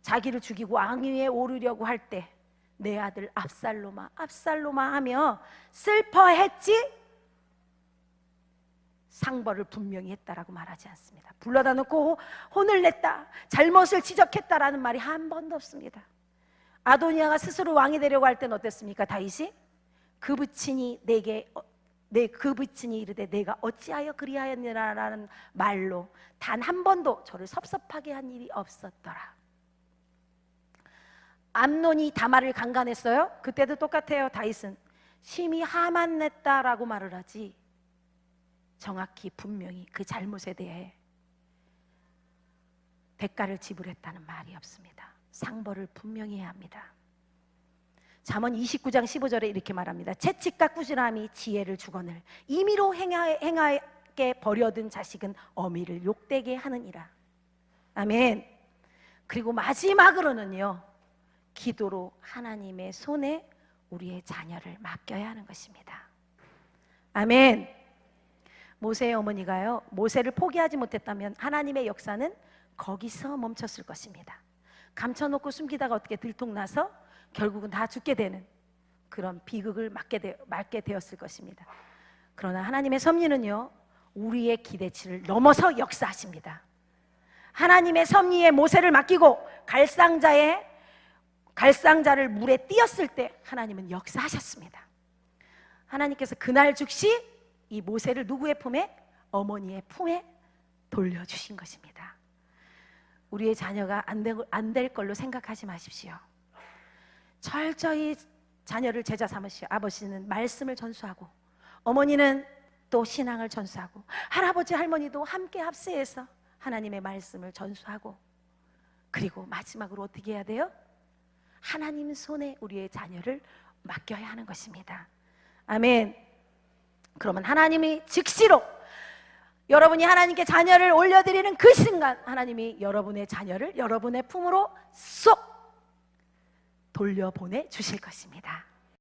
자기를 죽이고 왕위에 오르려고 할 때 내 아들 압살롬아 압살롬아 하며 슬퍼했지, 상벌을 분명히 했다라고 말하지 않습니다. 불러다 놓고 혼을 냈다, 잘못을 지적했다라는 말이 한 번도 없습니다. 아도니아가 스스로 왕이 되려고 할 때는 어땠습니까? 다윗이 그 부친이 이르되 내가 어찌하여 그리하였느냐라는 말로 단 한 번도 저를 섭섭하게 한 일이 없었더라. 암논이 다말을 강간했어요? 그때도 똑같아요. 다윗은 심히 하만 냈다라고 말을 하지, 정확히 분명히 그 잘못에 대해 대가를 지불했다는 말이 없습니다. 상벌을 분명히 해야 합니다. 잠언 29장 15절에 이렇게 말합니다. 채찍과 꾸지람이 지혜를 주거늘 임의로 행하게 버려둔 자식은 어미를 욕되게 하느니라. 아멘. 그리고 마지막으로는요, 기도로 하나님의 손에 우리의 자녀를 맡겨야 하는 것입니다. 아멘. 모세의 어머니가요, 모세를 포기하지 못했다면 하나님의 역사는 거기서 멈췄을 것입니다. 감춰놓고 숨기다가 어떻게 들통나서 결국은 다 죽게 되는 그런 비극을 맞게 되었을 것입니다. 그러나 하나님의 섭리는요, 우리의 기대치를 넘어서 역사하십니다. 하나님의 섭리에 모세를 맡기고 갈상자를 물에 띄었을 때 하나님은 역사하셨습니다. 하나님께서 그날 즉시 이 모세를 누구의 품에? 어머니의 품에 돌려주신 것입니다. 우리의 자녀가 안 될 걸로 생각하지 마십시오. 철저히 자녀를 제자 삼으시오. 아버지는 말씀을 전수하고, 어머니는 또 신앙을 전수하고, 할아버지 할머니도 함께 합세해서 하나님의 말씀을 전수하고, 그리고 마지막으로 어떻게 해야 돼요? 하나님 손에 우리의 자녀를 맡겨야 하는 것입니다. 아멘. 그러면 하나님이 즉시로, 여러분이 하나님께 자녀를 올려드리는 그 순간 하나님이 여러분의 자녀를 여러분의 품으로 쏙 돌려보내 주실 것입니다.